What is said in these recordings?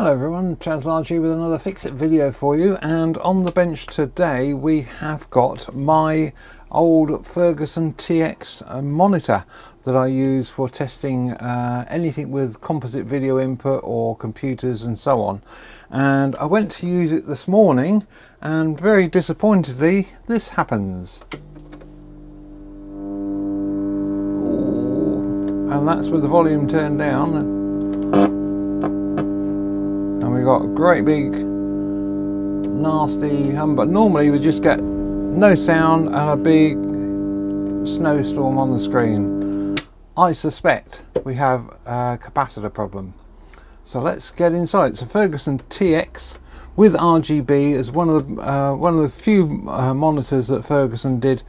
Hello everyone, Chaz Largey with another Fix It video for you, and on the bench today we have got my old Ferguson TX monitor that I use for testing anything with composite video input or computers and so on. And I went to use it this morning and very disappointedly this happens. Ooh. And that's with the volume turned down. And we got a great big nasty hum, but normally we just get no sound and a big snowstorm on the screen. I suspect we have a capacitor problem. So let's get inside. It's a Ferguson TX with RGB as one of the few monitors that Ferguson did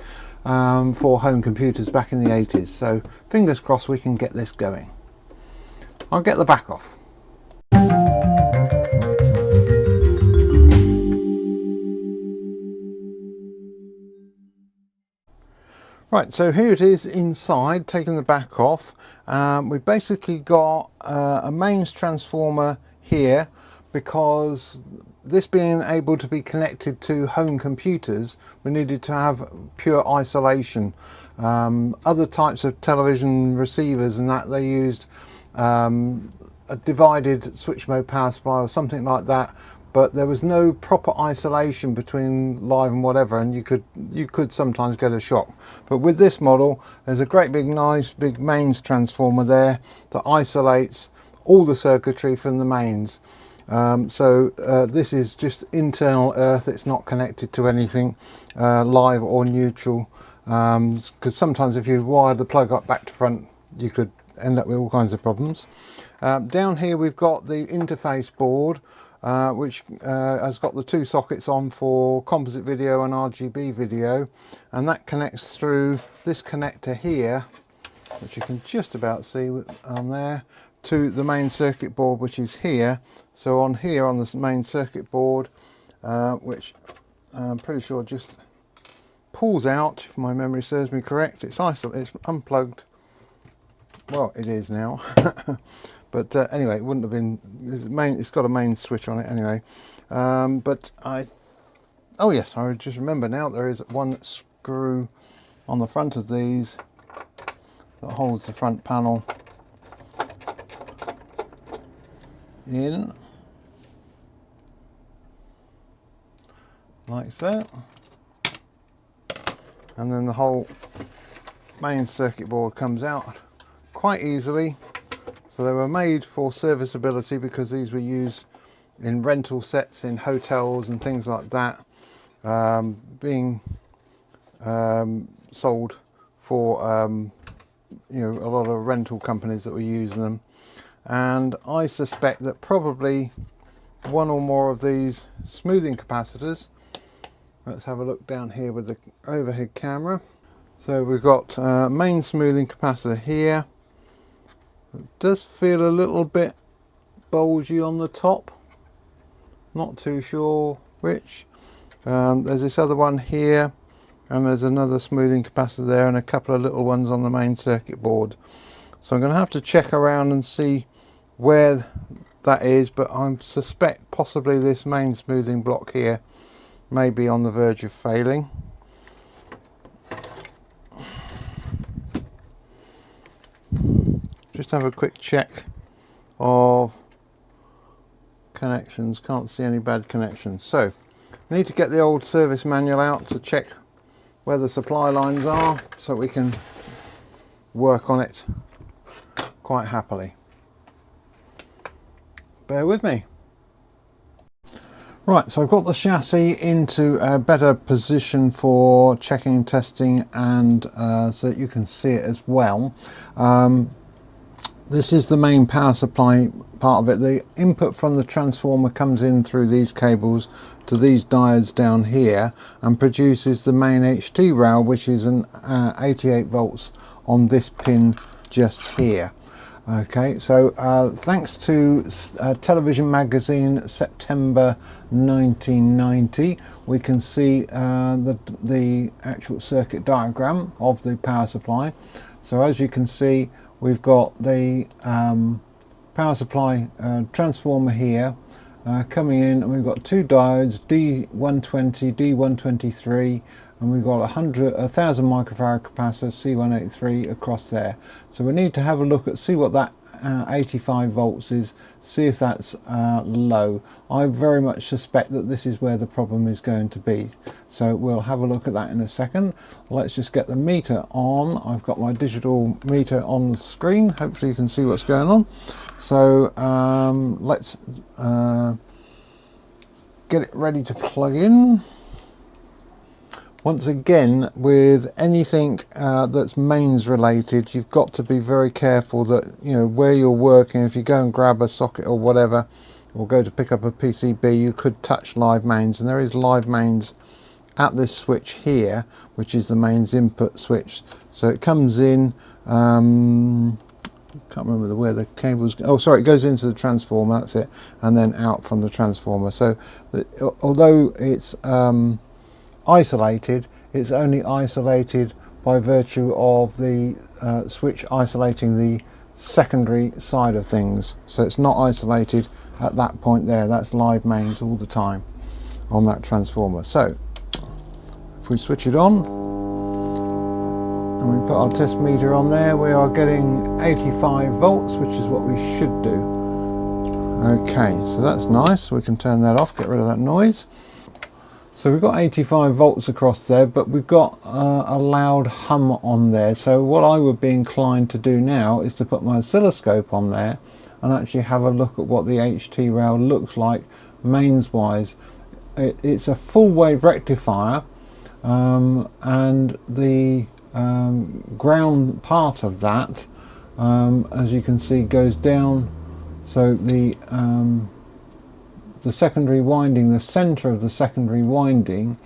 for home computers back in the 80s. So fingers crossed we can get this going. I'll get the back off. Right, so here it is inside, taking the back off. We've basically got a mains transformer here, because this being able to be connected to home computers, we needed to have pure isolation. Other types of television receivers and that, they used a divided switch mode power supply or something like that, but there was no proper isolation between live and whatever, and you could sometimes get a shock. But with this model, there's a great big nice big mains transformer there that isolates all the circuitry from the mains. This is just internal earth, it's not connected to anything live or neutral, because sometimes if you wired the plug up back to front you could end up with all kinds of problems. Down here we've got the interface board, which has got the two sockets on for composite video and RGB video, and that connects through this connector here, which you can just about see on there, to the main circuit board, which is here. So on here on this main circuit board, which I'm pretty sure just pulls out, if my memory serves me correct, it's unplugged. Well, it is now. But anyway, it wouldn't have been it's got a main switch on it anyway. Oh yes, I just remember now, there is one screw on the front of these that holds the front panel in, like so, and then the whole main circuit board comes out quite easily. So they were made for serviceability, because these were used in rental sets in hotels and things like that, being sold for you know, a lot of rental companies that were using them. And I suspect that probably one or more of these smoothing capacitors. Let's have a look down here with the overhead camera. So we've got main smoothing capacitor here. It does feel a little bit bulgy on the top, not too sure which. There's this other one here, and there's another smoothing capacitor there, and a couple of little ones on the main circuit board. So I'm going to have to check around and see where that is, but I suspect possibly this main smoothing block here may be on the verge of failing. Just have a quick check of connections. Can't see any bad connections. So I need to get the old service manual out to check where the supply lines are, so we can work on it quite happily. Bear with me. Right, so I've got the chassis into a better position for checking, testing, and so that you can see it as well. This is the main power supply part of it. The input from the transformer comes in through these cables to these diodes down here and produces the main HT rail, which is an 88 volts on this pin just here. Okay, so thanks to Television Magazine September 1990, we can see the actual circuit diagram of the power supply. So as you can see, we've got the power supply transformer here, coming in, and we've got two diodes, D120, D123, and we've got 1000 microfarad capacitor C183 across there. So we need to have a look at, see what that 85 volts is, see if that's low. I very much suspect that this is where the problem is going to be, so we'll have a look at that in a second. Let's just get the meter on. I've got my digital meter on the screen, hopefully you can see what's going on. So let's get it ready to plug in. Once again, with anything that's mains related, you've got to be very careful that, you know, where you're working, if you go and grab a socket or whatever, or go to pick up a PCB, you could touch live mains, and there is live mains at this switch here, which is the mains input switch. So it comes in, can't remember where the cables go. Oh, sorry, it goes into the transformer, that's it, and then out from the transformer. So although it's isolated, it's only isolated by virtue of the switch isolating the secondary side of things. So it's not isolated at that point there. That's live mains all the time on that transformer. So if we switch it on and we put our test meter on there, we are getting 85 volts, which is what we should do. Okay, so that's nice. We can turn that off, get rid of that noise. So we've got 85 volts across there, but we've got a loud hum on there. So what I would be inclined to do now is to put my oscilloscope on there and actually have a look at what the HT rail looks like mains wise. It's a full wave rectifier, and the ground part of that, as you can see, goes down. So the secondary winding, the center of the secondary winding,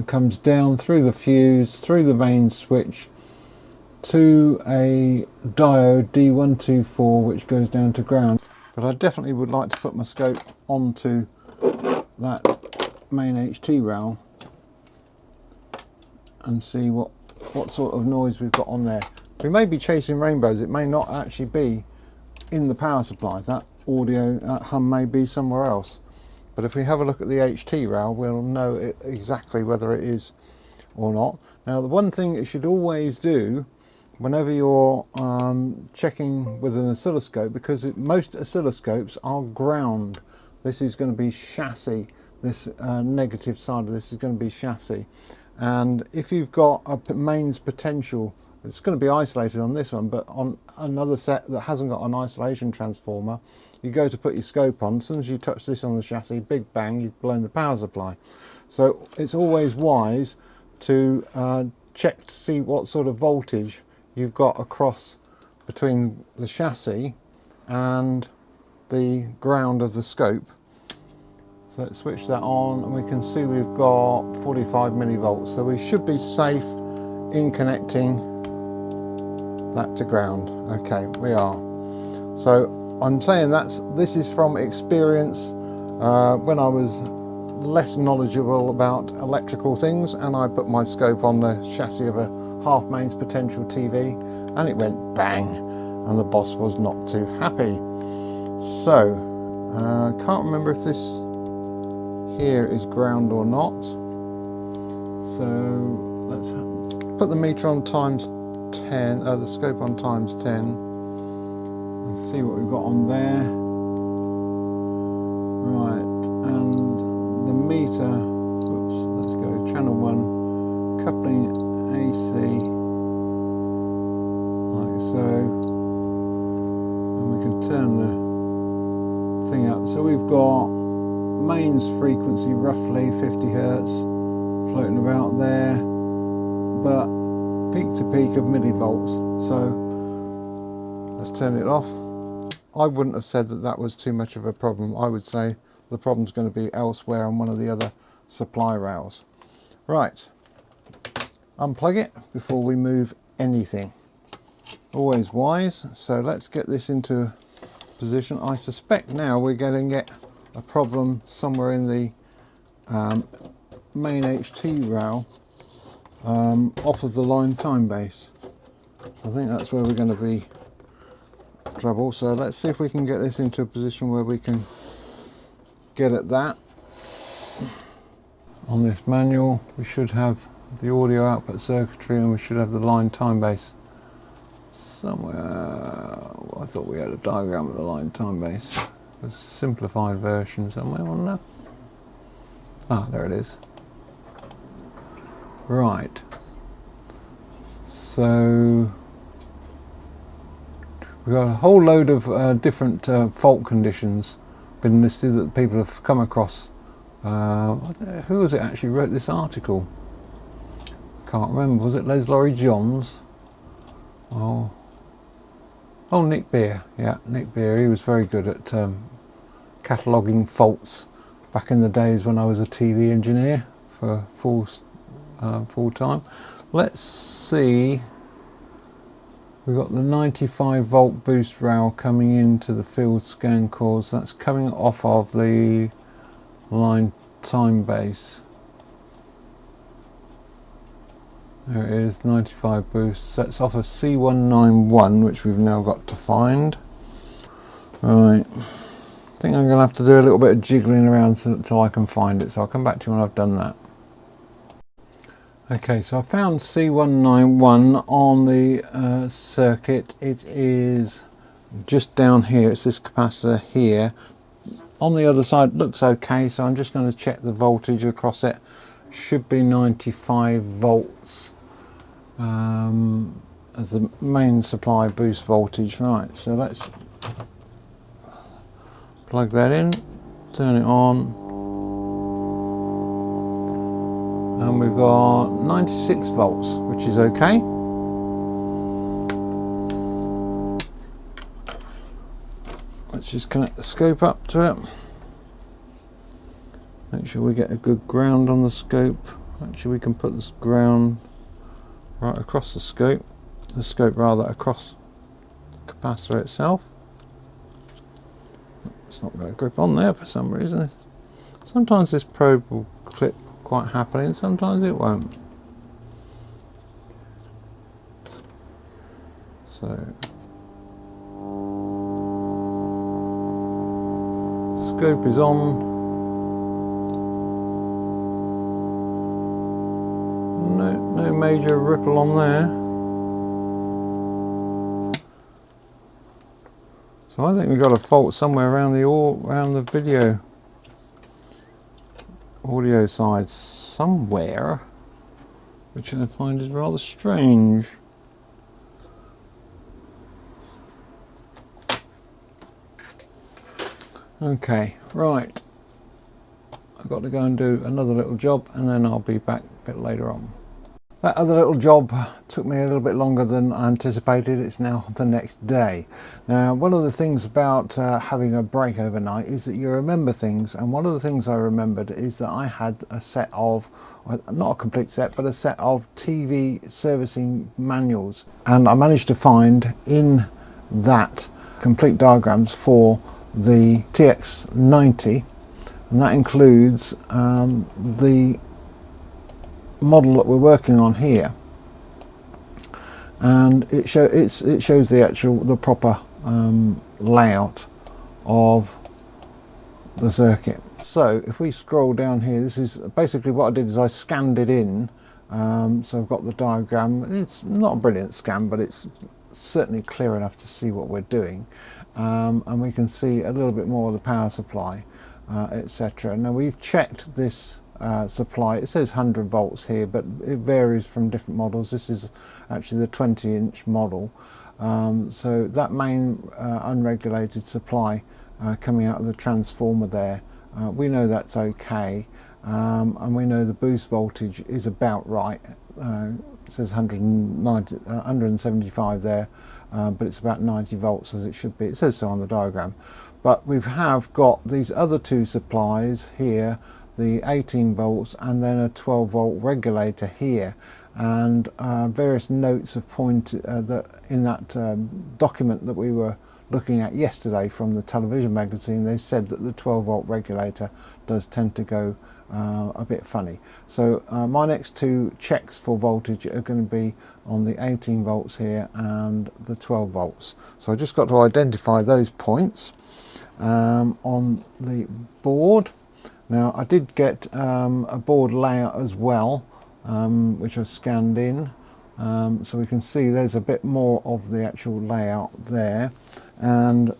comes down through the fuse, through the main switch, to a diode D124, which goes down to ground. But I definitely would like to put my scope onto that main HT rail and see what sort of noise we've got on there. We may be chasing rainbows, it may not actually be in the power supply. That audio, that hum may be somewhere else. But if we have a look at the HT rail, we'll know exactly whether it is or not. Now, the one thing you should always do whenever you're checking with an oscilloscope, because most oscilloscopes are ground. This is going to be chassis. This negative side of this is going to be chassis. And if you've got a mains potential, it's going to be isolated on this one, but on another set that hasn't got an isolation transformer, you go to put your scope on, as soon as you touch this on the chassis, big bang, you've blown the power supply. So it's always wise to check to see what sort of voltage you've got across between the chassis and the ground of the scope. So let's switch that on, and we can see we've got 45 millivolts. So we should be safe in connecting that to ground. Okay, we are. So I'm saying this is from experience, when I was less knowledgeable about electrical things, and I put my scope on the chassis of a half mains potential TV, and it went bang, and the boss was not too happy. So can't remember if this here is ground or not. So let's put the meter on times 10, the scope on times 10, and see what we've got on there. Right, and the meter, oops, let's go channel 1, coupling AC, like so, and we can turn the thing up. So we've got mains frequency roughly 50 Hertz floating about there, but peak to peak of millivolts. So let's turn it off. I wouldn't have said that that was too much of a problem. I would say the problem's going to be elsewhere on one of the other supply rails. Right, unplug it before we move anything. Always wise. So let's get this into position. I suspect now we're going to get a problem somewhere in the main HT rail, off of the line time base. So I think that's where we're going to be trouble. So let's see if we can get this into a position where we can get at that. On this manual we should have the audio output circuitry, and we should have the line time base somewhere. Well, I thought we had a diagram of the line time base. There's a simplified version somewhere on there. Ah, there it is. Right. So we've got a whole load of different fault conditions been listed that people have come across. Who was it actually wrote this article? Can't remember. Was it Les Laurie Johns? Oh, Nick Beer. Yeah, Nick Beer. He was very good at cataloguing faults back in the days when I was a TV engineer for full time. Let's see. We've got the 95 volt boost rail coming into the field scan cores. That's coming off of the line time base. There it is, 95 boost. That's off of C191, which we've now got to find. Right. I think I'm going to have to do a little bit of jiggling around until I can find it, so I'll come back to you when I've done that. Okay, so I found C191 on the circuit. It is just down here. It's this capacitor here. On the other side looks okay, so I'm just going to check the voltage across it. Should be 95 volts as the main supply boost voltage. Right, so let's plug that in, turn it on, and we've got 96 volts, which is okay. Let's just connect the scope up to it. Make sure we get a good ground on the scope. Actually, we can put this ground right across the scope rather across the capacitor itself. It's not going to grip on there for some reason. Sometimes this probe will clip quite happily and sometimes it won't. So scope is on. No major ripple on there. So I think we've got a fault somewhere around the video audio side somewhere, which I find is rather strange. Okay, right. I've got to go and do another little job and then I'll be back a bit later on. That other little job took me a little bit longer than I anticipated. It's now the next day. Now, one of the things about having a break overnight is that you remember things, and one of the things I remembered is that I had a set of, not a complete set, but a set of TV servicing manuals, and I managed to find in that complete diagrams for the TX90, and that includes the model that we're working on here, and it shows the proper layout of the circuit. So if we scroll down here, this is basically what I did is I scanned it in. So I've got the diagram. It's not a brilliant scan, but it's certainly clear enough to see what we're doing, and we can see a little bit more of the power supply, etc. Now we've checked this supply. It says 100 volts here, but it varies from different models. This is actually the 20-inch model. So that main unregulated supply coming out of the transformer there, we know that's okay, and we know the boost voltage is about right. It says 175 there, but it's about 90 volts as it should be. It says so on the diagram. But we have got these other two supplies here, the 18 volts and then a 12 volt regulator here, and various notes have pointed that in that document that we were looking at yesterday from the television magazine, they said that the 12 volt regulator does tend to go a bit funny. So my next two checks for voltage are going to be on the 18 volts here and the 12 volts. So I just got to identify those points. on the board. Now I did get a board layout as well, which I scanned in, so we can see there's a bit more of the actual layout there, and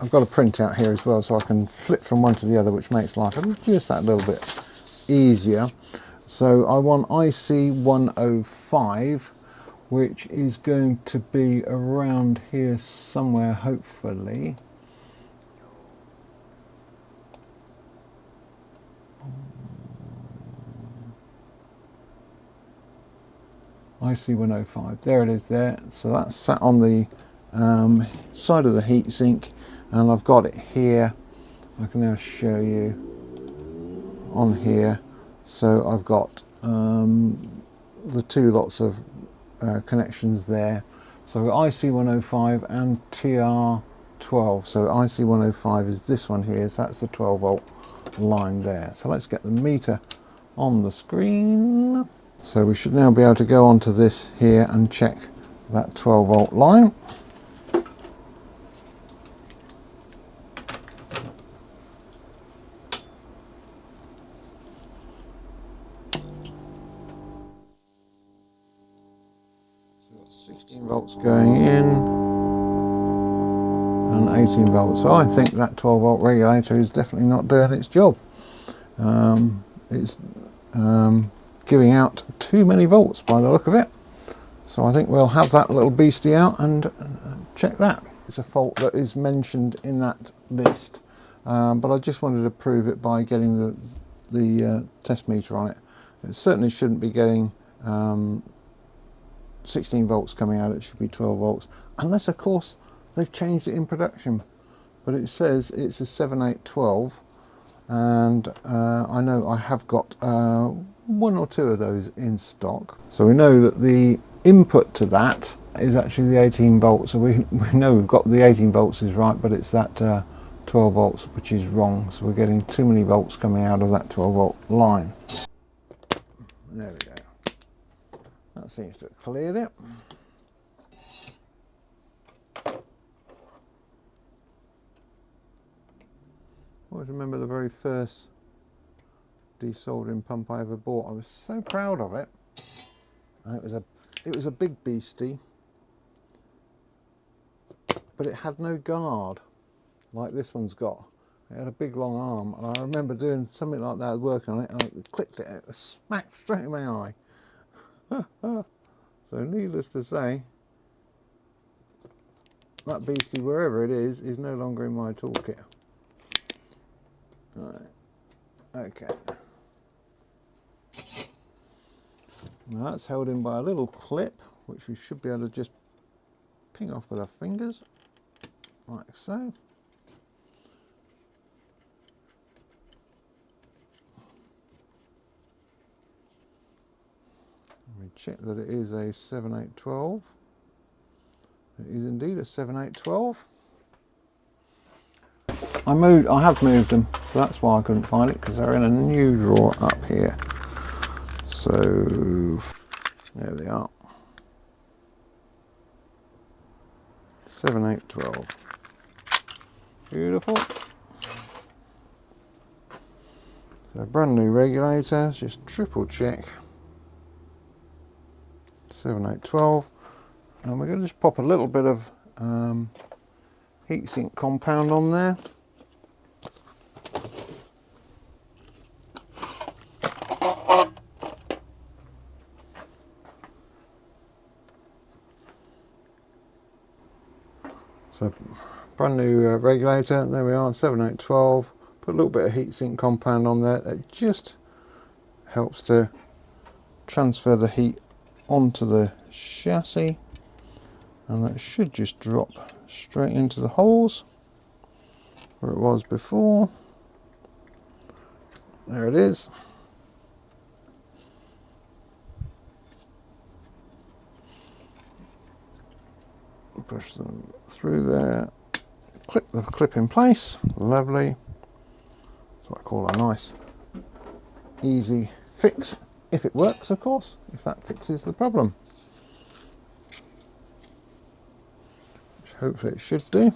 I've got a printout here as well, so I can flip from one to the other, which makes life just that little bit easier. So I want IC105, which is going to be around here somewhere, hopefully. IC105, there it is there. So that's sat on the side of the heatsink, and I've got it here. I can now show you on here. So I've got the two lots of connections there. So IC105 and TR12. So IC105 is this one here, so that's the 12 volt line there. So let's get the meter on the screen. So we should now be able to go onto this here and check that 12 volt line. So we've got 16 volts going in and 18 volts. So I think that 12 volt regulator is definitely not doing its job. It's giving out too many volts by the look of it. So I think we'll have that little beastie out and check that. It's a fault that is mentioned in that list, but I just wanted to prove it by getting the test meter on it. It certainly shouldn't be getting 16 volts coming out, it should be 12 volts, unless of course they've changed it in production. But it says it's a 7812, and I know I have got one or two of those in stock. So we know that the input to that is actually the 18 volts. So we know we've got the 18 volts is right, but it's that 12 volts which is wrong. So we're getting too many volts coming out of that 12 volt line. There we go. That seems to have cleared it. I always remember the very first desoldering pump I ever bought. I was so proud of it. It was a big beastie, but it had no guard like this one's got. It had a big long arm, and I remember doing something like that, working on it, and I clicked it, and it was smacked straight in my eye. So needless to say, that beastie, wherever it is no longer in my toolkit. Right. Okay. Now that's held in by a little clip, which we should be able to just ping off with our fingers, like so. We check that it is a 7812. It is indeed a 7812. I have moved them, so that's why I couldn't find it, because they're in a new drawer up here. So there they are. 7812. Beautiful. So brand new regulator, just triple check. 7812, and we're going to just pop a little bit of heatsink compound on there. So brand new regulator, there we are, 7812. Put a little bit of heatsink compound on there. That just helps to transfer the heat onto the chassis, and that should just drop straight into the holes where it was before. There it is. Push them through there, clip the clip in place. Lovely. That's what I call a nice easy fix, if it works, of course, if that fixes the problem, which hopefully it should do.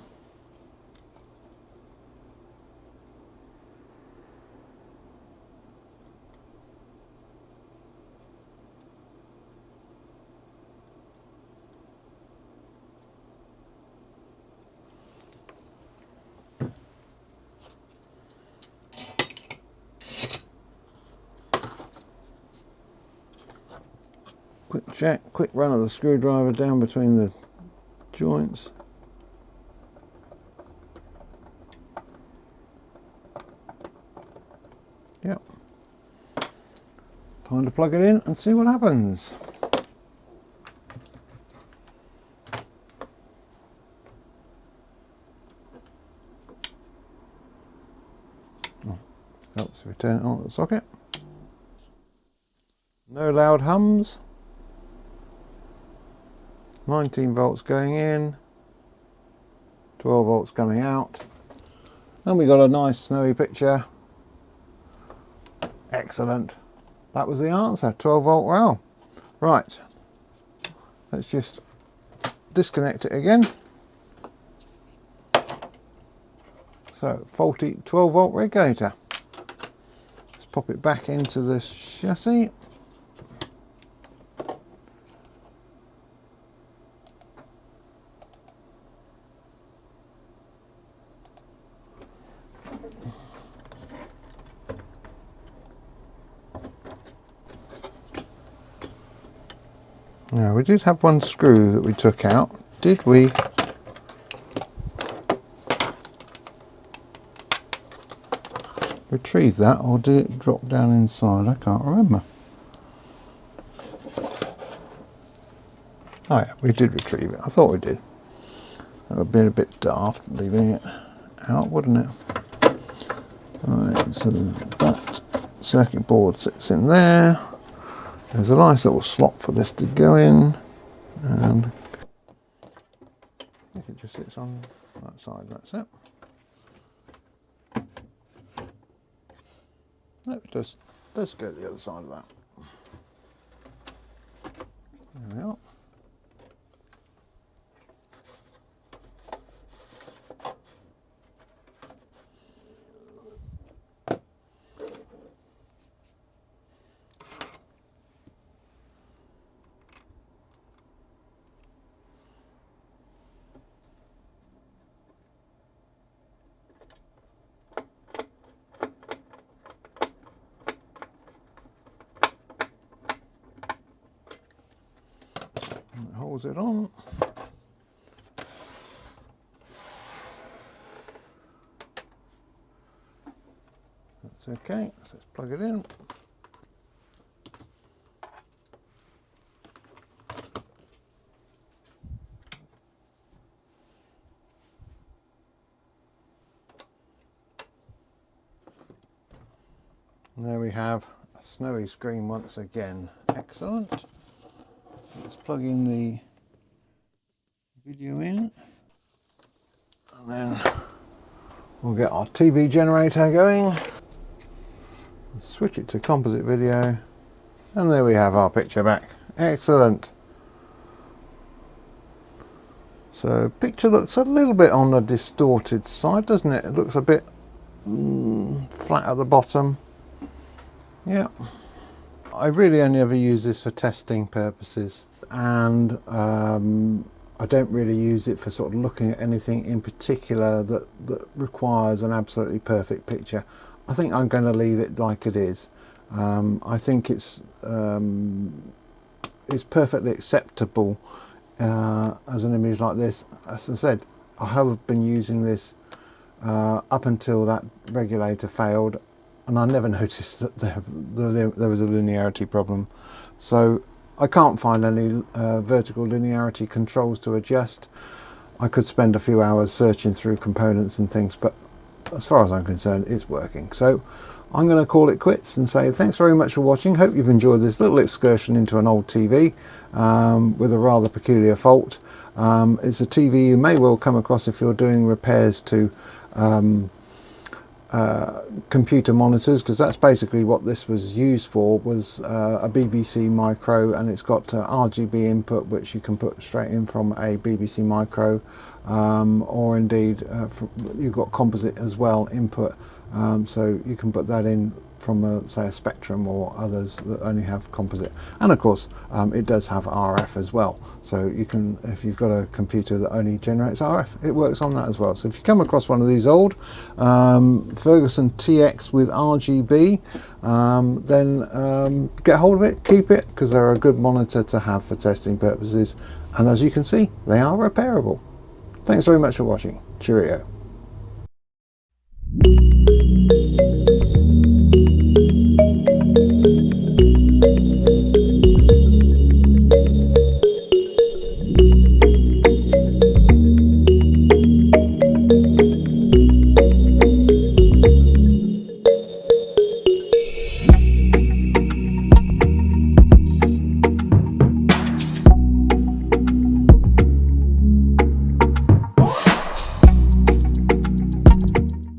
Quick check, quick run of the screwdriver down between the joints. Yep. Time to plug it in and see what happens. Helps if we turn it on at the socket. No loud hums. 19 volts going in, 12 volts coming out, and we got a nice snowy picture. Excellent. That was the answer, 12 volt rail. Right, let's just disconnect it again. So, faulty 12 volt regulator. Let's pop it back into the chassis. Now, we did have one screw that we took out. Did we? Retrieve that, or did it drop down inside? I can't remember. Oh yeah, we did retrieve it. I thought we did. That would have been a bit daft leaving it out, wouldn't it? Alright, so that circuit board sits in there. There's a nice little slot for this to go in, and I think it just sits on that side. That's it. No, let's go to the other side of that. There we are. It holds it on. That's okay, so let's plug it in. And there we have a snowy screen once again. Excellent. Let's plug in the video in, and then we'll get our TV generator going. Switch it to composite video, and there we have our picture back. Excellent. So picture looks a little bit on the distorted side, doesn't it? It looks a bit flat at the bottom. Yeah. I really only ever use this for testing purposes, and I don't really use it for sort of looking at anything in particular that requires an absolutely perfect picture. I think I'm going to leave it like it is. I think it's perfectly acceptable as an image like this. As I said, I have been using this up until that regulator failed, and I never noticed that there was a linearity problem. So I can't find any vertical linearity controls to adjust. I could spend a few hours searching through components and things, but as far as I'm concerned, it's working. So I'm going to call it quits and say thanks very much for watching. Hope you've enjoyed this little excursion into an old TV with a rather peculiar fault. It's a TV you may well come across if you're doing repairs to computer monitors, because that's basically what this was used for, was a BBC micro, and it's got RGB input which you can put straight in from a BBC micro, or indeed you've got composite as well input, so you can put that in from say a Spectrum or others that only have composite. And of course it does have RF as well, so you can, if you've got a computer that only generates RF, it works on that as well. So if you come across one of these old Ferguson TX with RGB, then get hold of it, keep it, because they're a good monitor to have for testing purposes, and as you can see, they are repairable. Thanks very much for watching. Cheerio.